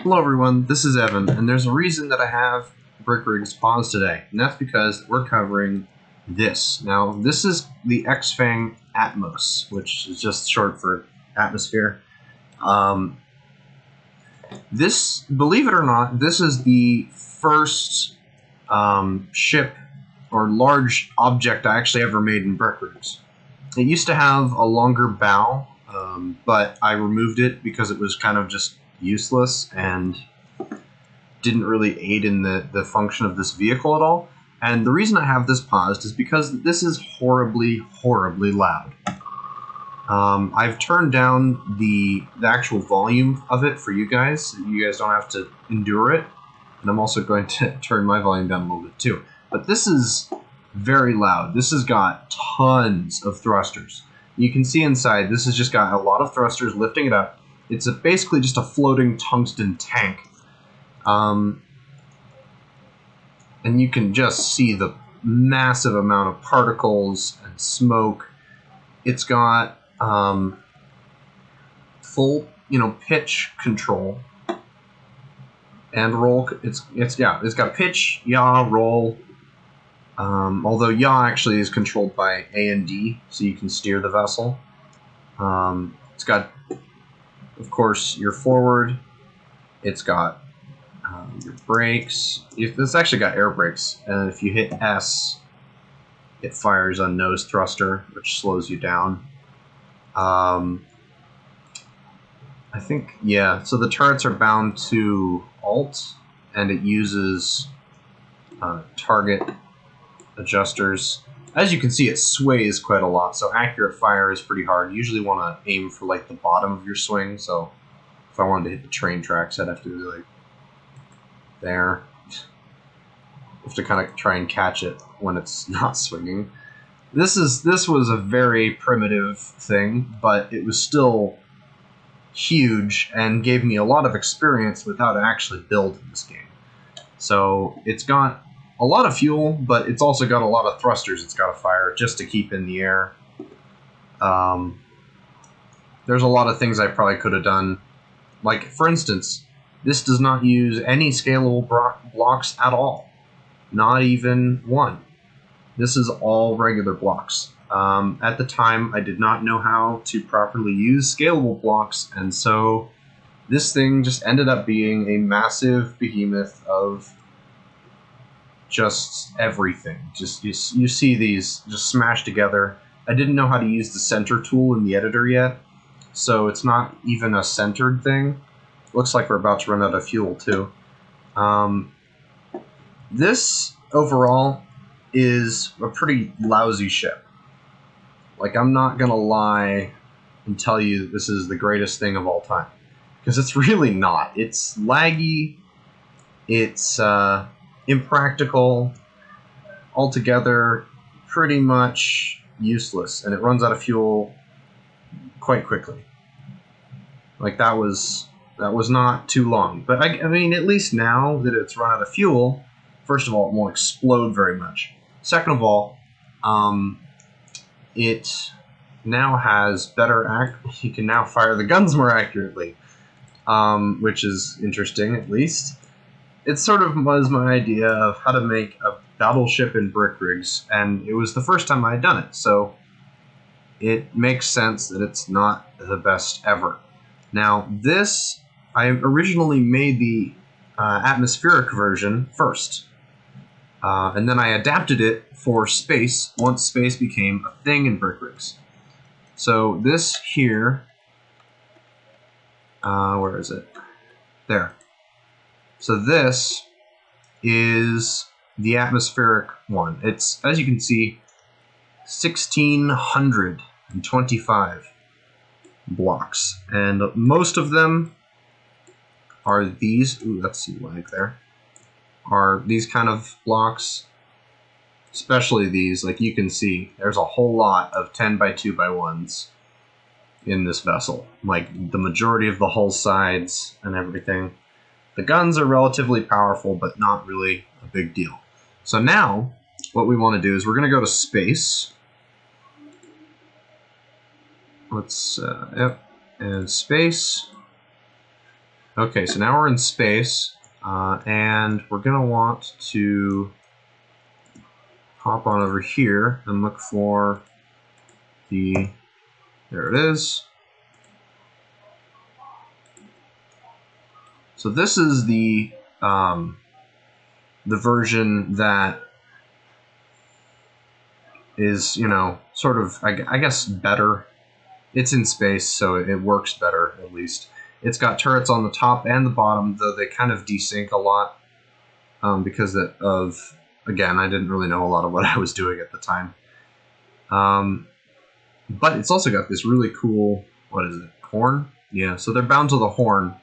Hello everyone, this is Evan, and there's a reason that I have Brick Rigs paused today, and that's because we're covering this. Now, this is the X Fang Atmos, which is just short for atmosphere. This, believe it or not, this is the first ship or large object I actually ever made in Brick Rigs. It used to have a longer bow, but I removed it because it was kind of just useless and didn't really aid in the function of this vehicle at all. And the reason I have this paused is because this is horribly, horribly loud. I've turned down the actual volume of it for you guys, so you guys don't have to endure it. And I'm also going to turn my volume down a little bit too. But this is very loud. This has got tons of thrusters. You can see inside, this has just got a lot of thrusters lifting it up. It's basically just a floating tungsten tank. And you can just see the massive amount of particles and smoke. It's got full, pitch control and roll. It's got pitch, yaw, roll. Although yaw actually is controlled by A and D, so you can steer the vessel. It's got, of course, your forward. It's got your brakes. It's actually got air brakes, and if you hit S, it fires a nose thruster, which slows you down. I think, yeah, so the turrets are bound to Alt, and it uses target adjusters. As you can see, it sways quite a lot, so accurate fire is pretty hard. You usually want to aim for like the bottom of your swing, so if I wanted to hit the train tracks, I'd have to do like there. You have to kind of try and catch it when it's not swinging. This was a very primitive thing, but it was still huge and gave me a lot of experience with how to actually build in this game. So it's got a lot of fuel, but it's also got a lot of thrusters it's got to fire just to keep in the air. There's a lot of things I probably could have done. Like, for instance, this does not use any scalable blocks at all. Not even one. This is all regular blocks. At the time, I did not know how to properly use scalable blocks, and so this thing just ended up being a massive behemoth of just everything. Just you see these just smashed together. I didn't know how to use the center tool in the editor yet, so it's not even a centered thing. Looks like we're about to run out of fuel too. This overall is a pretty lousy ship. Like, I'm not gonna lie and tell you this is the greatest thing of all time, because it's really not. It's laggy. It's impractical, altogether pretty much useless, and it runs out of fuel quite quickly. Like, that was not too long. But I mean, at least now that it's run out of fuel, first of all, it won't explode very much. Second of all, it now has better you can now fire the guns more accurately, which is interesting, at least. It sort of was my idea of how to make a battleship in Brick Rigs, and it was the first time I had done it, so it makes sense that it's not the best ever. Now, this, I originally made the atmospheric version first, and then I adapted it for space once space became a thing in Brick Rigs. So this here, where is it? There. So this is the atmospheric one. It's, as you can see, 1,625 blocks, and most of them are these. Ooh, let's see, lag there. Are these kind of blocks, especially these. Like, you can see, there's a whole lot of 10 by 2 by 1s in this vessel. Like, the majority of the hull sides and everything. The guns are relatively powerful, but not really a big deal. So now, what we want to do is we're going to go to space. Let's, yep, and space. Okay, so now we're in space, and we're gonna want to hop on over here and look for the, there it is. So this is the version that is, you know, sort of, I guess, better. It's in space, so it works better, at least. It's got turrets on the top and the bottom, though they kind of desync a lot because of, again, I didn't really know a lot of what I was doing at the time. But it's also got this really cool, what is it, horn? Yeah, so they're bound to the horn,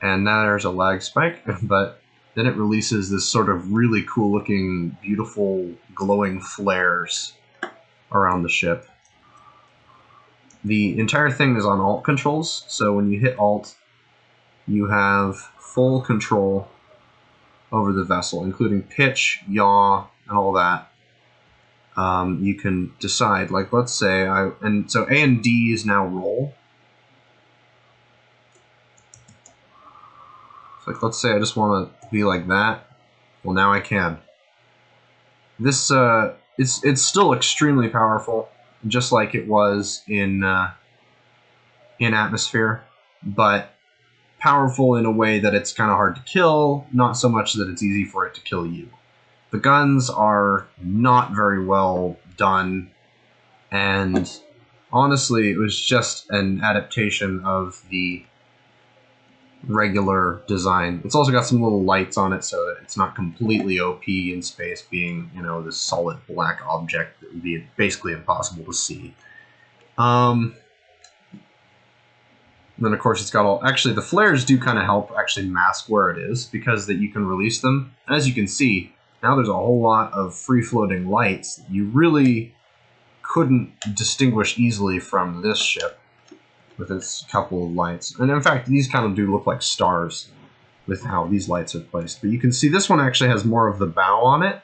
and now there's a lag spike, but then it releases this sort of really cool looking, beautiful, glowing flares around the ship. The entire thing is on alt controls, so when you hit alt, you have full control over the vessel, including pitch, yaw, and all that. You can decide, like, let's say and so A and D is now roll. So, like, let's say I just want to be like that. Well, now I can. This it's still extremely powerful, just like it was in atmosphere, but powerful in a way that it's kind of hard to kill, not so much that it's easy for it to kill you. The guns are not very well done, and honestly, it was just an adaptation of the regular design. It's also got some little lights on it so that it's not completely OP in space, being, you know, this solid black object that would be basically impossible to see. Then, of course, it's got all... Actually, the flares do kind of help actually mask where it is, because that you can release them. As you can see, now there's a whole lot of free-floating lights that you really couldn't distinguish easily from this ship with its couple of lights. And in fact, these kind of do look like stars with how these lights are placed. But you can see this one actually has more of the bow on it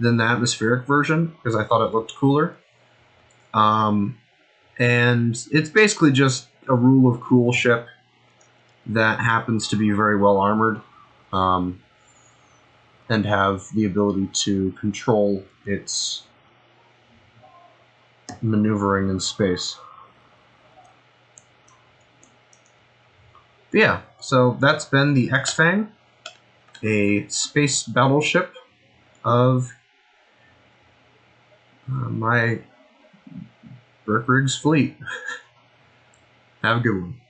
than the atmospheric version, because I thought it looked cooler. And it's basically just a rule of cool ship that happens to be very well armored, and have the ability to control its maneuvering in space. But yeah, so that's been the X Fang, a space battleship of my Berkrig's fleet. Have a good one.